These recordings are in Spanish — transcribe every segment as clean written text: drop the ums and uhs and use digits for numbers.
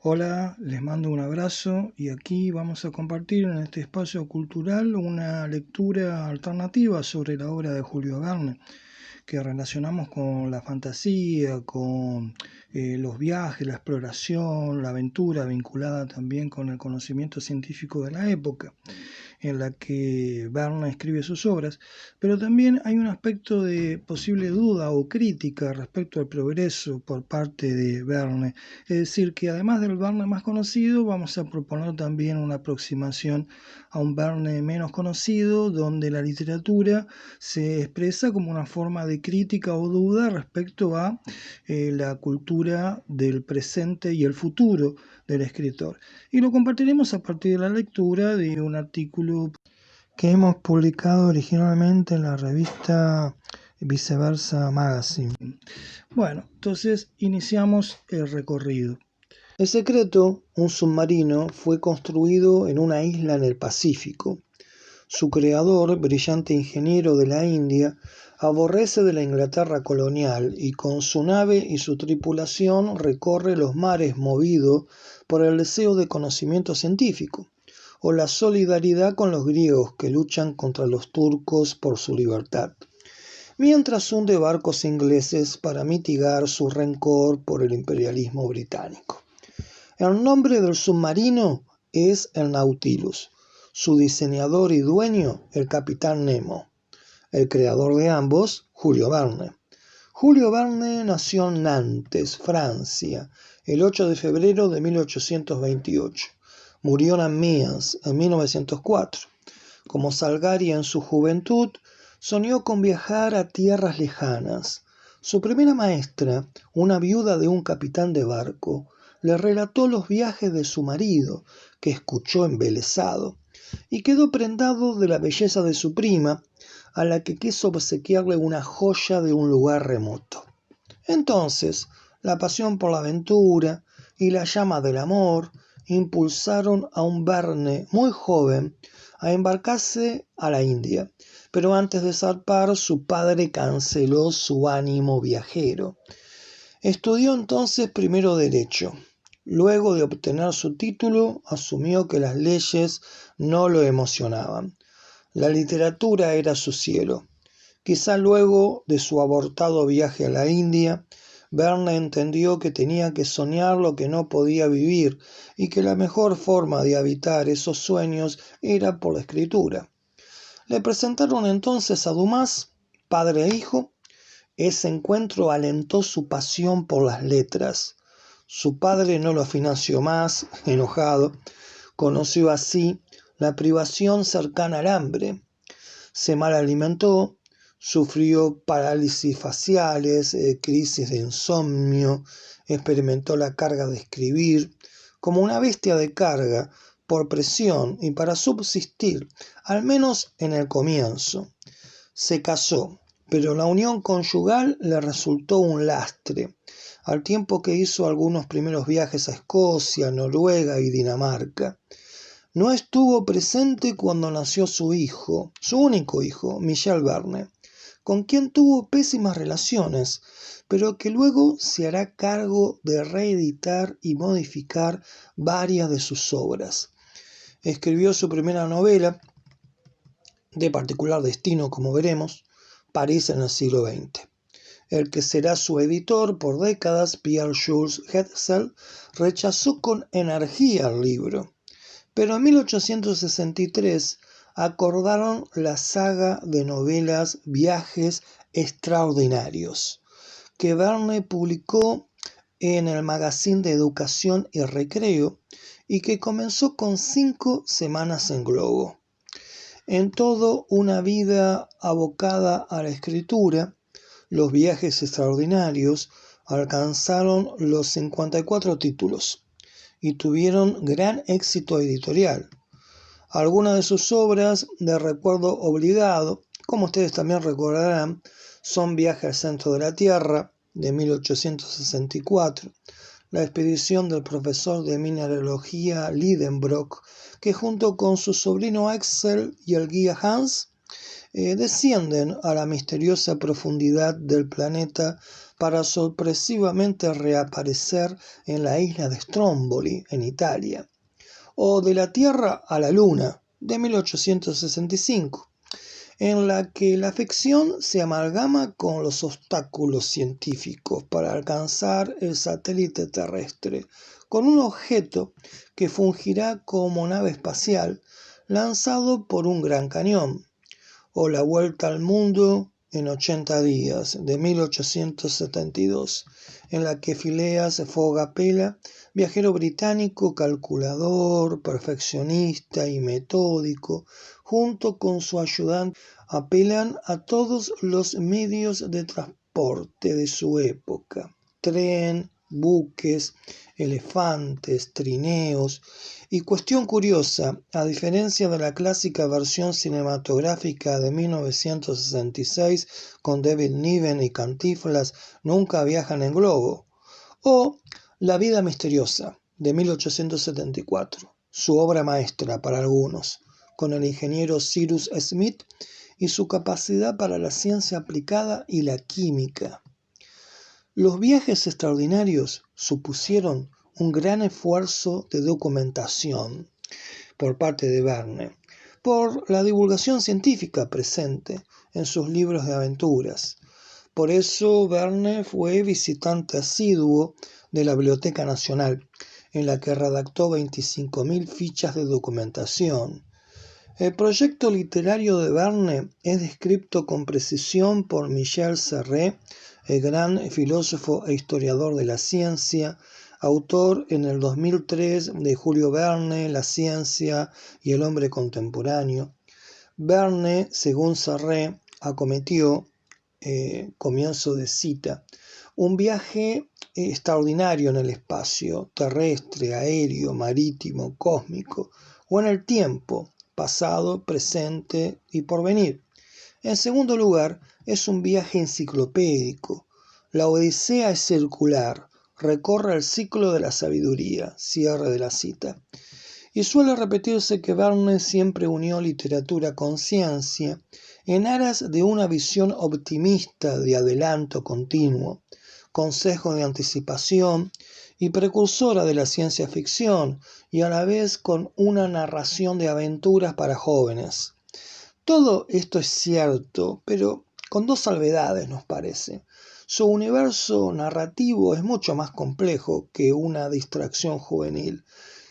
Hola, les mando un abrazo y aquí vamos a compartir en este espacio cultural una lectura alternativa sobre la obra de Julio Verne, que relacionamos con la fantasía, con los viajes, la exploración, la aventura, vinculada también con el conocimiento científico de la época en la que Verne escribe sus obras, pero también hay un aspecto de posible duda o crítica respecto al progreso por parte de Verne. Es decir, que además del Verne más conocido, vamos a proponer también una aproximación a un Verne menos conocido, donde la literatura se expresa como una forma de crítica o duda respecto a la cultura del presente y el futuro del escritor. Y lo compartiremos a partir de la lectura de un artículo que hemos publicado originalmente en la revista Viceversa Magazine. Bueno, entonces iniciamos el recorrido. El Secreto, un submarino, fue construido en una isla en el Pacífico. Su creador, brillante ingeniero de la India, aborrece de la Inglaterra colonial y con su nave y su tripulación recorre los mares movido por el deseo de conocimiento científico o la solidaridad con los griegos que luchan contra los turcos por su libertad, mientras hunde barcos ingleses para mitigar su rencor por el imperialismo británico. El nombre del submarino es el Nautilus, su diseñador y dueño el capitán Nemo, el creador de ambos, Julio Verne. Julio Verne nació en Nantes, Francia, el 8 de febrero de 1828. Murió en Amiens en 1904. Como Salgari en su juventud, soñó con viajar a tierras lejanas. Su primera maestra, una viuda de un capitán de barco, le relató los viajes de su marido, que escuchó embelesado, y quedó prendado de la belleza de su prima, a la que quiso obsequiarle una joya de un lugar remoto. Entonces, la pasión por la aventura y la llama del amor impulsaron a un Verne muy joven a embarcarse a la India, pero antes de zarpar su padre canceló su ánimo viajero. Estudió entonces primero Derecho. Luego de obtener su título, asumió que las leyes no lo emocionaban. La literatura era su cielo. Quizá luego de su abortado viaje a la India, Verne entendió que tenía que soñar lo que no podía vivir y que la mejor forma de habitar esos sueños era por la escritura. Le presentaron entonces a Dumas, padre e hijo. Ese encuentro alentó su pasión por las letras. Su padre no lo financió más, enojado. Conoció así la privación cercana al hambre. Se mal alimentó, sufrió parálisis faciales, crisis de insomnio, experimentó la carga de escribir, como una bestia de carga, por presión y para subsistir, al menos en el comienzo. Se casó, pero la unión conyugal le resultó un lastre, al tiempo que hizo algunos primeros viajes a Escocia, Noruega y Dinamarca. No estuvo presente cuando nació su hijo, su único hijo, Michel Verne, con quien tuvo pésimas relaciones, pero que luego se hará cargo de reeditar y modificar varias de sus obras. Escribió su primera novela, de particular destino, como veremos, París en el siglo XX. El que será su editor por décadas, Pierre-Jules Hetzel, rechazó con energía el libro. Pero en 1863 acordaron la saga de novelas Viajes Extraordinarios, que Verne publicó en el Magazine de Educación y Recreo y que comenzó con 5 semanas en Globo. En todo una vida abocada a la escritura, los Viajes Extraordinarios alcanzaron los 54 títulos y tuvieron gran éxito editorial. Algunas de sus obras de recuerdo obligado, como ustedes también recordarán, son Viaje al centro de la Tierra, de 1864, La expedición del profesor de mineralogía Lidenbrock, que junto con su sobrino Axel y el guía Hans, descienden a la misteriosa profundidad del planeta para sorpresivamente reaparecer en la isla de Stromboli, en Italia, o De la Tierra a la Luna, de 1865, en la que la ficción se amalgama con los obstáculos científicos para alcanzar el satélite terrestre, con un objeto que fungirá como nave espacial lanzado por un gran cañón, o La Vuelta al Mundo en 80 días, de 1872, en la que Phileas Fogg Apella, viajero británico, calculador, perfeccionista y metódico, junto con su ayudante, apelan a todos los medios de transporte de su época: tren, buques, elefantes, trineos. Y cuestión curiosa, a diferencia de la clásica versión cinematográfica de 1966 con David Niven y Cantinflas, nunca viajan en globo, o La vida misteriosa de 1874, su obra maestra para algunos, con el ingeniero Cyrus Smith y su capacidad para la ciencia aplicada y la química. Los viajes extraordinarios supusieron un gran esfuerzo de documentación por parte de Verne, por la divulgación científica presente en sus libros de aventuras. Por eso Verne fue visitante asiduo de la Biblioteca Nacional, en la que redactó 25.000 fichas de documentación. El proyecto literario de Verne es descrito con precisión por Michel Serret, el gran filósofo e historiador de la ciencia, autor en el 2003 de Julio Verne, La ciencia y el hombre contemporáneo. Verne, según Serret, acometió, comienzo de cita, un viaje extraordinario en el espacio, terrestre, aéreo, marítimo, cósmico, o en el tiempo, pasado, presente y porvenir. En segundo lugar, es un viaje enciclopédico. La Odisea es circular, recorre el ciclo de la sabiduría, cierre de la cita. Y suele repetirse que Verne siempre unió literatura con ciencia en aras de una visión optimista de adelanto continuo, consejo de anticipación y precursora de la ciencia ficción, y a la vez con una narración de aventuras para jóvenes. Todo esto es cierto, pero con dos salvedades, nos parece. Su universo narrativo es mucho más complejo que una distracción juvenil,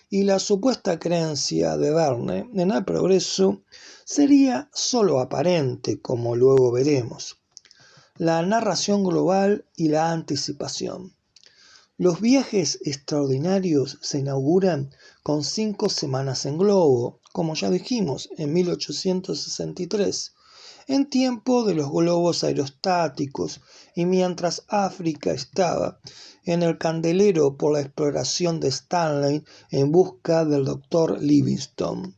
y la supuesta creencia de Verne en el progreso sería sólo aparente, como luego veremos. La narración global y la anticipación. Los viajes extraordinarios se inauguran con 5 semanas en globo, como ya dijimos, en 1863, en tiempo de los globos aerostáticos, y mientras África estaba en el candelero por la exploración de Stanley en busca del Dr. Livingstone.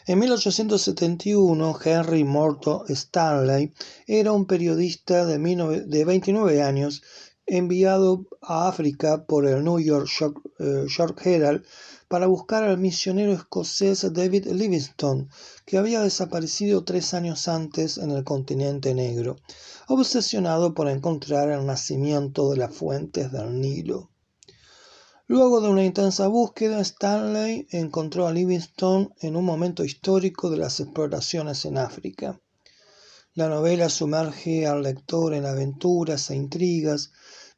En 1871, Henry Morton Stanley era un periodista de 29 años enviado a África por el New York Herald para buscar al misionero escocés David Livingstone, que había desaparecido 3 años antes en el continente negro, obsesionado por encontrar el nacimiento de las fuentes del Nilo. Luego de una intensa búsqueda, Stanley encontró a Livingstone en un momento histórico de las exploraciones en África. La novela sumerge al lector en aventuras e intrigas,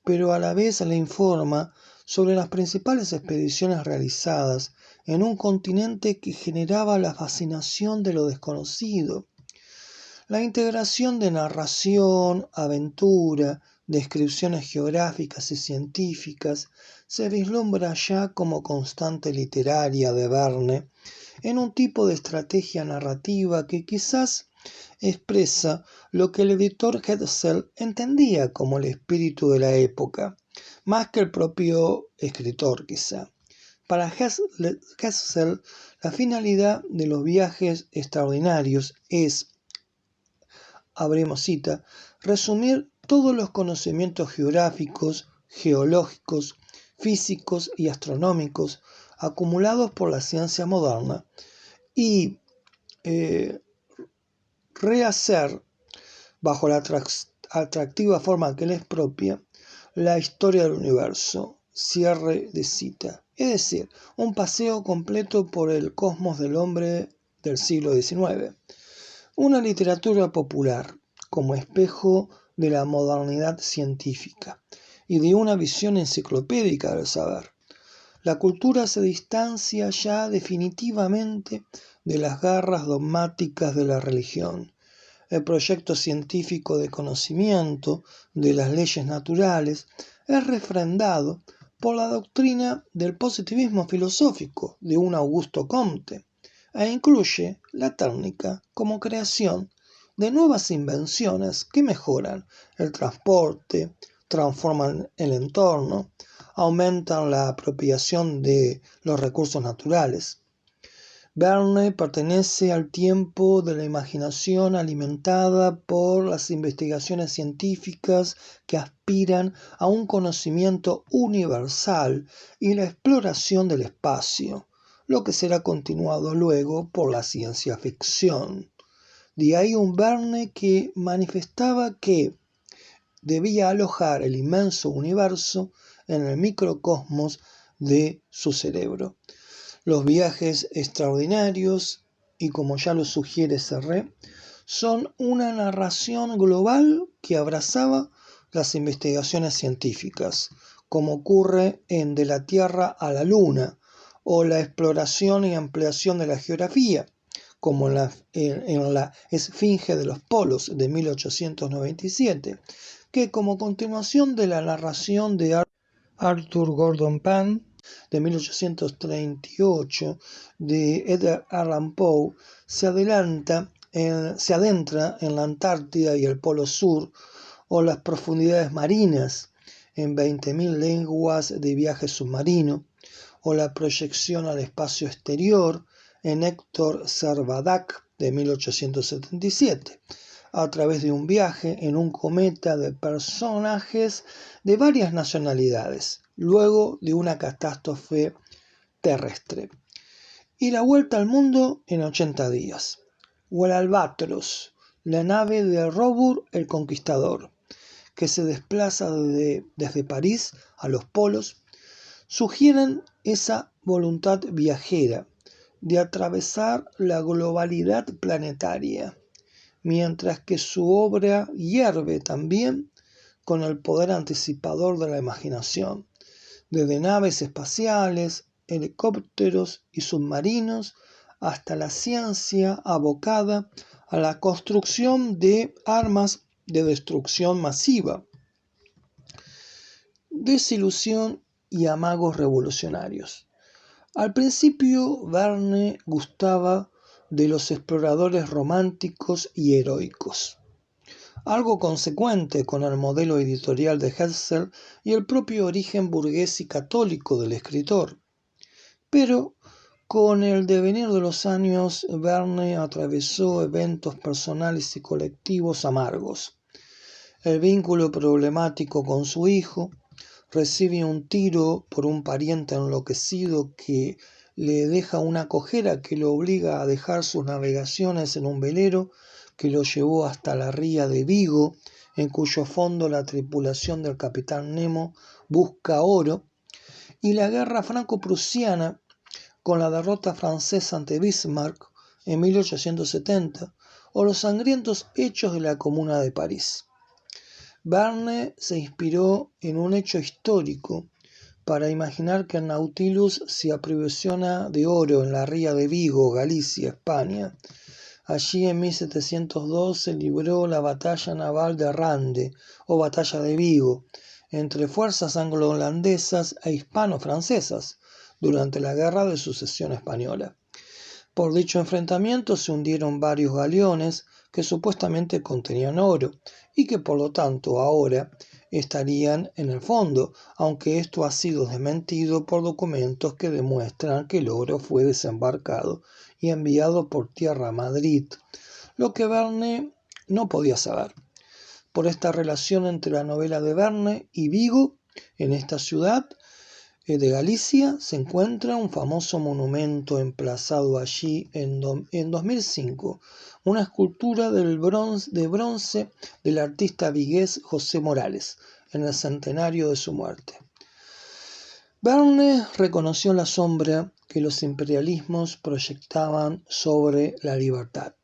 pero a la vez le informa sobre las principales expediciones realizadas en un continente que generaba la fascinación de lo desconocido. La integración de narración, aventura, descripciones geográficas y científicas se vislumbra ya como constante literaria de Verne en un tipo de estrategia narrativa que quizás expresa lo que el editor Hetzel entendía como el espíritu de la época, más que el propio escritor quizá. Para Hetzel, la finalidad de los viajes extraordinarios es, abrimos cita, resumir todos los conocimientos geográficos, geológicos, físicos y astronómicos acumulados por la ciencia moderna y rehacer, bajo la atractiva forma que les propia, la historia del universo. Cierre de cita. Es decir, un paseo completo por el cosmos del hombre del siglo XIX. Una literatura popular como espejo de la modernidad científica y de una visión enciclopédica del saber. La cultura se distancia ya definitivamente de las garras dogmáticas de la religión. El proyecto científico de conocimiento de las leyes naturales es refrendado por la doctrina del positivismo filosófico de un Augusto Comte e incluye la técnica como creación de nuevas invenciones que mejoran el transporte, transforman el entorno, aumentan la apropiación de los recursos naturales. Verne pertenece al tiempo de la imaginación alimentada por las investigaciones científicas que aspiran a un conocimiento universal y la exploración del espacio, lo que será continuado luego por la ciencia ficción. De ahí un Verne que manifestaba que debía alojar el inmenso universo en el microcosmos de su cerebro. Los viajes extraordinarios, y como ya lo sugiere Serré, son una narración global que abrazaba las investigaciones científicas, como ocurre en De la Tierra a la Luna, o la exploración y ampliación de la geografía, como en la Esfinge de los Polos de 1897, que como continuación de la narración de Arthur Gordon Pym de 1838 de Edgar Allan Poe se adentra en la Antártida y el Polo Sur o las profundidades marinas en 20.000 leguas de viaje submarino o la proyección al espacio exterior en Héctor Servadac de 1877 a través de un viaje en un cometa de personajes de varias nacionalidades, luego de una catástrofe terrestre. Y la vuelta al mundo en 80 días. O el Albatros, la nave de Robur el Conquistador, que se desplaza desde París a los polos, sugieren esa voluntad viajera de atravesar la globalidad planetaria, mientras que su obra hierve también con el poder anticipador de la imaginación, desde naves espaciales, helicópteros y submarinos hasta la ciencia abocada a la construcción de armas de destrucción masiva, desilusión y amagos revolucionarios. Al principio Verne gustaba de los exploradores románticos y heroicos, algo consecuente con el modelo editorial de Hetzel y el propio origen burgués y católico del escritor. Pero con el devenir de los años, Verne atravesó eventos personales y colectivos amargos. El vínculo problemático con su hijo, recibe un tiro por un pariente enloquecido que le deja una cojera que lo obliga a dejar sus navegaciones en un velero que lo llevó hasta la ría de Vigo, en cuyo fondo la tripulación del capitán Nemo busca oro, y la guerra franco-prusiana con la derrota francesa ante Bismarck en 1870, o los sangrientos hechos de la Comuna de París. Verne se inspiró en un hecho histórico para imaginar que el Nautilus se aprovisiona de oro en la ría de Vigo, Galicia, España. Allí en 1702 se libró la batalla naval de Rande, o batalla de Vigo, entre fuerzas anglo-holandesas e hispano-francesas, durante la Guerra de Sucesión Española. Por dicho enfrentamiento se hundieron varios galeones que supuestamente contenían oro y que por lo tanto ahora estarían en el fondo, aunque esto ha sido desmentido por documentos que demuestran que el oro fue desembarcado y enviado por tierra a Madrid, lo que Verne no podía saber. Por esta relación entre la novela de Verne y Vigo, en esta ciudad de Galicia, se encuentra un famoso monumento emplazado allí en 2005, una escultura de bronce del artista vigués José Morales, en el centenario de su muerte. Verne reconoció la sombra que los imperialismos proyectaban sobre la libertad.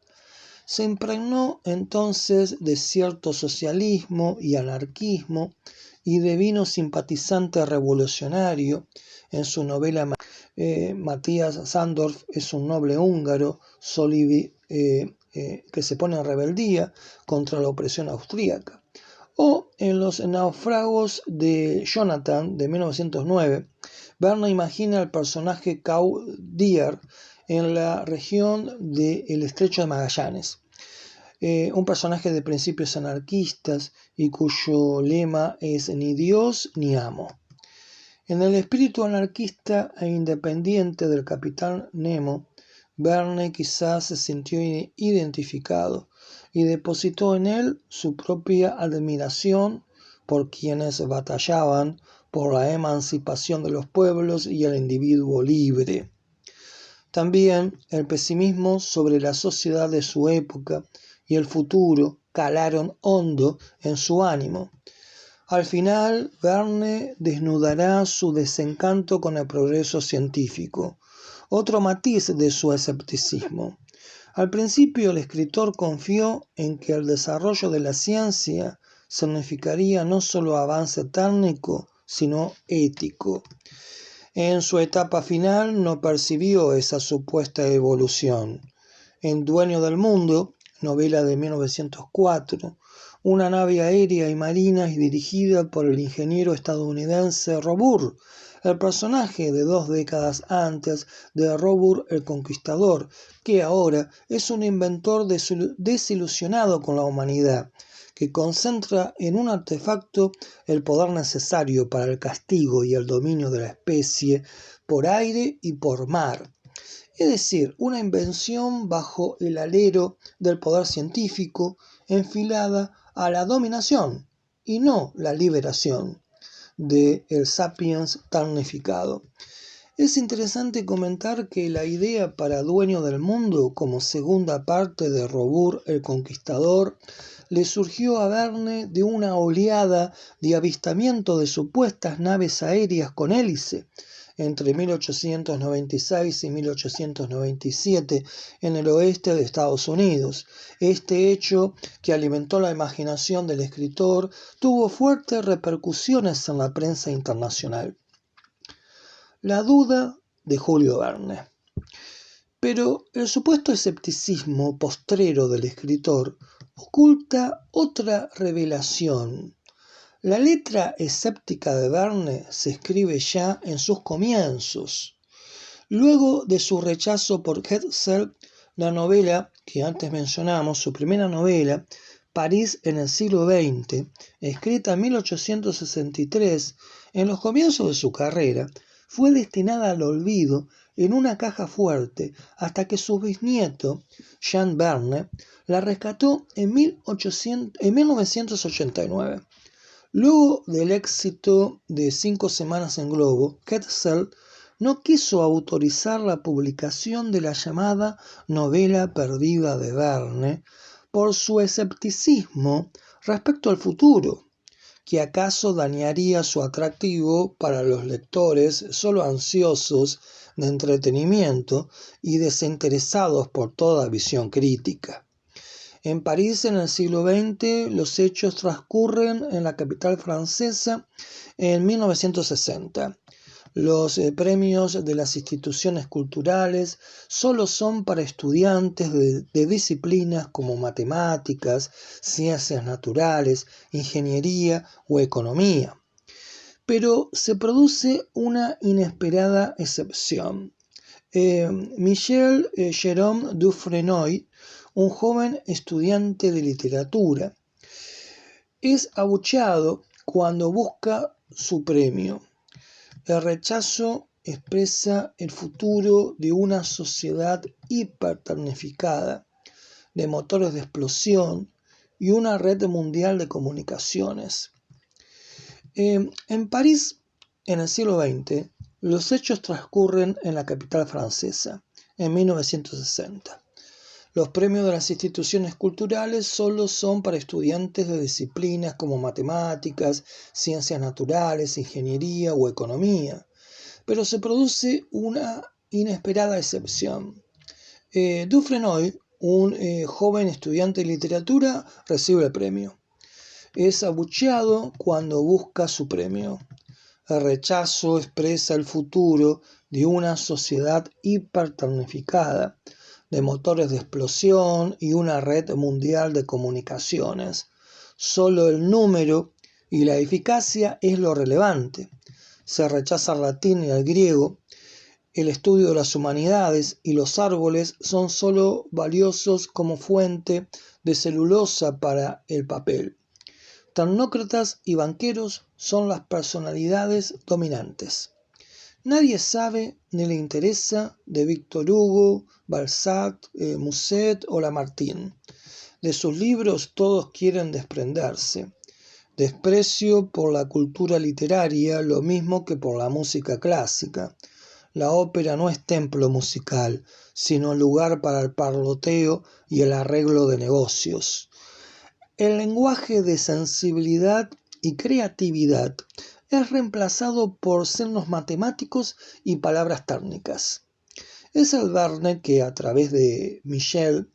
Se impregnó entonces de cierto socialismo y anarquismo y devino simpatizante revolucionario. En su novela Matías Sándorf es un noble húngaro que se pone en rebeldía contra la opresión austríaca. O en Los náufragos de Jonathan, de 1909, Verne imagina al personaje Cao Dier en la región del Estrecho de Magallanes, un personaje de principios anarquistas y cuyo lema es ni Dios ni amo. En el espíritu anarquista e independiente del capitán Nemo, Verne quizás se sintió identificado y depositó en él su propia admiración por quienes batallaban por la emancipación de los pueblos y el individuo libre. También el pesimismo sobre la sociedad de su época y el futuro calaron hondo en su ánimo. Al final, Verne desnudará su desencanto con el progreso científico, otro matiz de su escepticismo. Al principio, el escritor confió en que el desarrollo de la ciencia significaría no solo avance técnico, sino ético. En su etapa final no percibió esa supuesta evolución. En Dueño del Mundo, novela de 1904, una nave aérea y marina es dirigida por el ingeniero estadounidense Robur, el personaje de 2 décadas antes de Robur el Conquistador, que ahora es un inventor desilusionado con la humanidad, que concentra en un artefacto el poder necesario para el castigo y el dominio de la especie por aire y por mar. Es decir, una invención bajo el alero del poder científico enfilada a la dominación y no la liberación del sapiens tecnificado. Es interesante comentar que la idea para Dueño del Mundo, como segunda parte de Robur el Conquistador, le surgió a Verne de una oleada de avistamiento de supuestas naves aéreas con hélice entre 1896 y 1897 en el oeste de Estados Unidos. Este hecho, que alimentó la imaginación del escritor, tuvo fuertes repercusiones en la prensa internacional. La duda de Julio Verne. Pero el supuesto escepticismo postrero del escritor oculta otra revelación. La letra escéptica de Verne se escribe ya en sus comienzos. Luego de su rechazo por Hetzel, la novela que antes mencionamos, su primera novela, París en el siglo XX, escrita en 1863, en los comienzos de su carrera, fue destinada al olvido en una caja fuerte hasta que su bisnieto, Jean Verne, la rescató en 1989. Luego del éxito de 5 semanas en Globo, Hetzel no quiso autorizar la publicación de la llamada novela perdida de Verne por su escepticismo respecto al futuro, que acaso dañaría su atractivo para los lectores solo ansiosos de entretenimiento y desinteresados por toda visión crítica. En París, en el siglo XX, los hechos transcurren en la capital francesa en 1960. Los premios de las instituciones culturales solo son para estudiantes de disciplinas como matemáticas, ciencias naturales, ingeniería o economía. Pero se produce una inesperada excepción. Michel Jérôme Dufresnoy, un joven estudiante de literatura, es abucheado cuando busca su premio. El rechazo expresa el futuro de una sociedad hipertecnificada, de motores de explosión y una red mundial de comunicaciones. En París, en el siglo XX, los hechos transcurren en la capital francesa, en 1960. Los premios de las instituciones culturales solo son para estudiantes de disciplinas como matemáticas, ciencias naturales, ingeniería o economía, pero se produce una inesperada excepción. Dufresnoy, un joven estudiante de literatura, recibe el premio. Es abucheado cuando busca su premio. El rechazo expresa el futuro de una sociedad hipertecnificada, de motores de explosión y una red mundial de comunicaciones. Solo el número y la eficacia es lo relevante. Se rechaza el latín y el griego. El estudio de las humanidades y los árboles son solo valiosos como fuente de celulosa para el papel. Tecnócratas y banqueros son las personalidades dominantes. Nadie sabe ni le interesa de Víctor Hugo, Balzac, Musset o Lamartine. De sus libros todos quieren desprenderse. Desprecio por la cultura literaria, lo mismo que por la música clásica. La ópera no es templo musical, sino lugar para el parloteo y el arreglo de negocios. El lenguaje de sensibilidad y creatividad es reemplazado por signos matemáticos y palabras técnicas. Es el Verne que a través de Michel,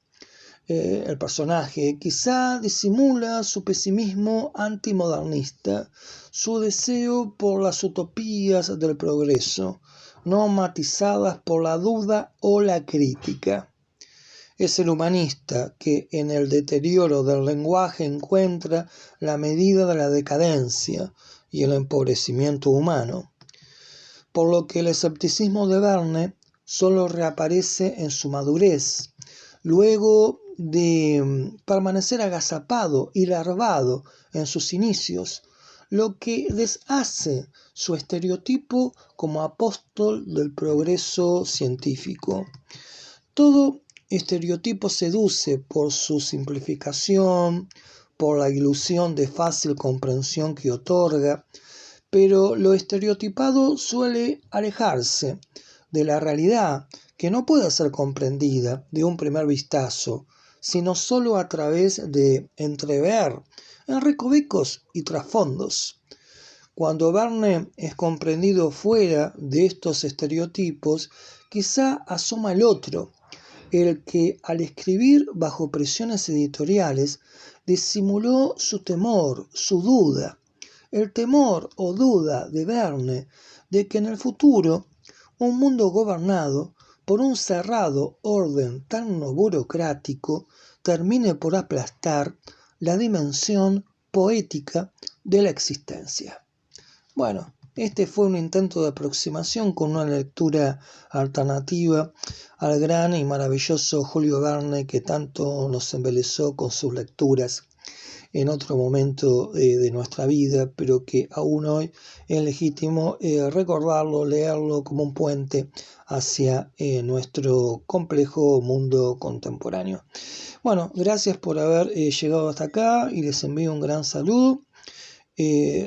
el personaje, quizá disimula su pesimismo antimodernista, su deseo por las utopías del progreso, no matizadas por la duda o la crítica. Es el humanista que en el deterioro del lenguaje encuentra la medida de la decadencia y el empobrecimiento humano, por lo que el escepticismo de Verne solo reaparece en su madurez, luego de permanecer agazapado y larvado en sus inicios, lo que deshace su estereotipo como apóstol del progreso científico. Todo estereotipo seduce por su simplificación, por la ilusión de fácil comprensión que otorga, pero lo estereotipado suele alejarse de la realidad, que no puede ser comprendida de un primer vistazo, sino solo a través de entrever en recovecos y trasfondos. Cuando Verne es comprendido fuera de estos estereotipos, quizá asoma el otro, el que al escribir bajo presiones editoriales disimuló su temor, su duda, el temor o duda de Verne de que en el futuro un mundo gobernado por un cerrado orden tecno-burocrático termine por aplastar la dimensión poética de la existencia. Bueno, este fue un intento de aproximación con una lectura alternativa al gran y maravilloso Julio Verne, que tanto nos embelesó con sus lecturas en otro momento de nuestra vida, pero que aún hoy es legítimo recordarlo, leerlo como un puente hacia nuestro complejo mundo contemporáneo. Bueno, gracias por haber llegado hasta acá y les envío un gran saludo.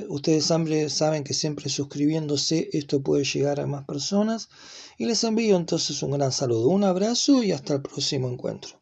Ustedes saben que siempre suscribiéndose esto puede llegar a más personas y les envío entonces un gran saludo, un abrazo y hasta el próximo encuentro.